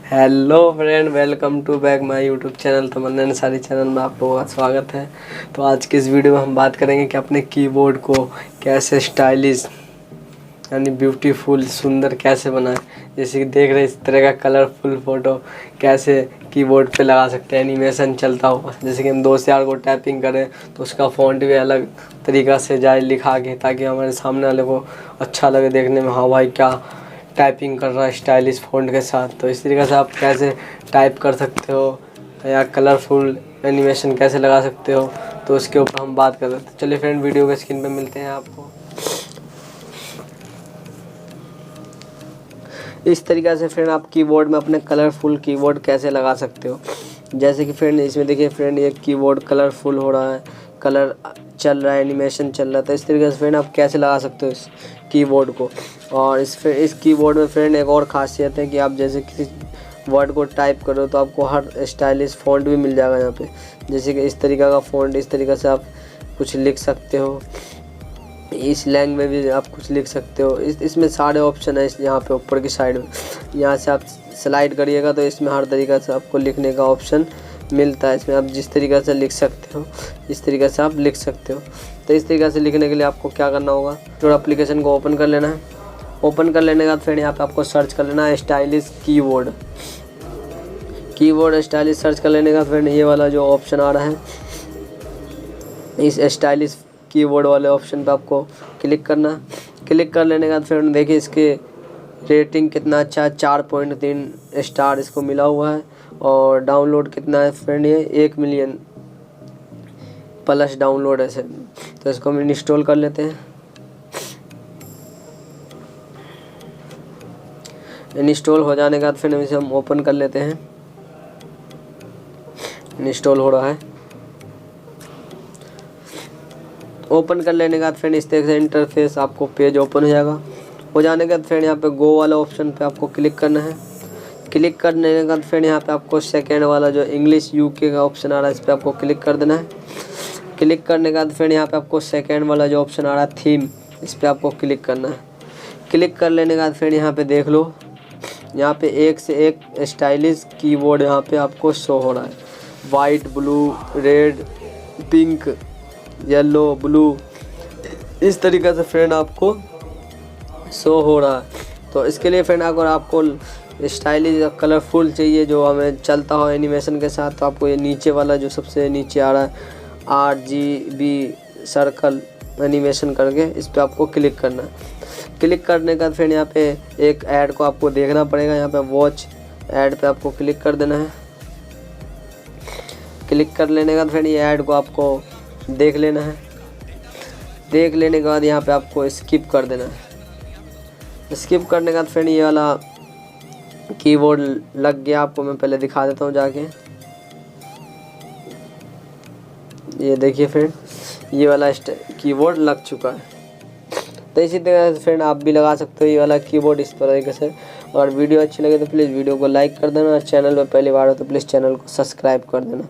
Hello friend, welcome to back my YouTube channel Tamanna Ansari channel में आप लोगों का स्वागत है। तो आज की इस वीडियो में हम बात करेंगे कि अपने कीबोर्ड को कैसे स्टाइलिश यानी ब्यूटीफुल सुंदर कैसे बनाएं। जैसे कि देख रहे हैं, इस तरह का कलरफुल फ़ोटो कैसे कीबोर्ड पे लगा सकते हैं, एनिमेशन चलता हो। जैसे कि हम 2 से 4 को टाइपिंग करें तो उसका फ़ॉन्ट भी अलग तरीक़ा से जाए लिखा के, ताकि हमारे सामने वाले को अच्छा लगे देखने में, हाँ भाई क्या टाइपिंग कर रहा है स्टाइलिश फ़ॉन्ट के साथ। तो इस तरीके से आप कैसे टाइप कर सकते हो या कलरफुल एनिमेशन कैसे लगा सकते हो, तो उसके ऊपर हम बात कर सकते हैं। चलिए फ्रेंड, वीडियो के स्क्रीन पे मिलते हैं आपको। इस तरीक़े से फ्रेंड आप कीबोर्ड में अपने कलरफुल कीबोर्ड कैसे लगा सकते हो। जैसे कि फ्रेंड इसमें देखिए फ्रेंड, ये कीबोर्ड कलरफुल हो रहा है, कलर चल रहा है, एनिमेशन चल रहा था। इस तरीके से फ्रेंड आप कैसे लगा सकते हो इस कीबोर्ड को। और इस कीबोर्ड में फ्रेंड एक और ख़ासियत है कि आप जैसे किसी वर्ड को टाइप करो तो आपको हर स्टाइलिश फ़ॉन्ट भी मिल जाएगा यहाँ पे। जैसे कि इस तरीक़ा का फ़ॉन्ट, इस तरीक़े से आप कुछ लिख सकते हो, इस लैंग्वेज में भी आप कुछ लिख सकते हो। इसमें सारे ऑप्शन है। इस यहाँ पे ऊपर की साइड में यहाँ से आप स्लाइड करिएगा तो इसमें हर तरीक़े से आपको लिखने का ऑप्शन मिलता है। इसमें आप जिस तरीक़े से लिख सकते हो, इस तरीक़े से आप लिख सकते हो। तो इस तरीक़े से लिखने के लिए आपको क्या करना होगा, तो एप्लीकेशन को ओपन कर लेना है। ओपन कर लेने के बाद फिर यहाँ पे आपको सर्च कर लेना है स्टाइलिश कीबोर्ड स्टाइलिश। सर्च कर लेने का फिर ये वाला जो ऑप्शन आ रहा है, इस स्टाइलिश कीबोर्ड वाले ऑप्शन पे आपको क्लिक करना है। क्लिक कर लेने के बाद फिर देखिए इसके रेटिंग कितना अच्छा है, 4.3 स्टार इसको मिला हुआ है। और डाउनलोड कितना है फ्रेंड, ये 1 मिलियन प्लस डाउनलोड है सर। तो इसको हम इंस्टॉल कर लेते हैं। इंस्टॉल हो जाने के बाद फिर इसे हम ओपन कर लेते हैं। इंस्टॉल हो रहा है। ओपन कर लेने के बाद फ्रेंड इस तरह से इंटरफेस आपको पेज ओपन हो जाएगा। हो जाने के बाद फ्रेंड यहाँ पे गो वाला ऑप्शन पे आपको क्लिक करना है। क्लिक करने के बाद फ्रेंड यहाँ पे आपको सेकेंड वाला जो इंग्लिश यूके का ऑप्शन आ रहा है, इस पर आपको क्लिक कर देना है। क्लिक करने के बाद फ्रेंड यहाँ पे आपको सेकेंड वाला जो ऑप्शन आ रहा है थीम, इस पर आपको क्लिक करना है। क्लिक कर लेने के बाद फ्रेंड यहाँ पे देख लो, यहाँ पे एक से एक स्टाइलिश कीबोर्ड यहाँ पे आपको शो हो रहा है। White, blue, red, pink, yellow, blue, इस तरीक़े से फ्रेंड आपको शो हो रहा है। तो इसके लिए फ्रेंड अगर आपको स्टाइलिश कलरफुल चाहिए जो हमें चलता हो एनिमेशन के साथ, तो आपको ये नीचे वाला जो सबसे नीचे आ रहा है RGB सर्कल एनिमेशन करके, इस पर आपको क्लिक करना है। क्लिक करने का फिर यहाँ पे एक ऐड को आपको देखना पड़ेगा। यहाँ पे वॉच ऐड पे आपको क्लिक कर देना है। क्लिक कर लेने का फिर ये ऐड को आपको देख लेना है। देख लेने के बाद यहाँ पे आपको स्किप कर देना है। स्किप करने के बाद फिर ये वाला कीबोर्ड लग गया। आपको मैं पहले दिखा देता हूँ जाके। ये देखिए फ्रेंड, ये वाला कीबोर्ड लग चुका है। तो इसी तरह से फ्रेंड आप भी लगा सकते हो ये वाला कीबोर्ड इस तरीके से। और वीडियो अच्छी लगे तो प्लीज़ वीडियो को लाइक कर देना, और चैनल में पहली बार हो तो प्लीज़ चैनल को सब्सक्राइब कर देना।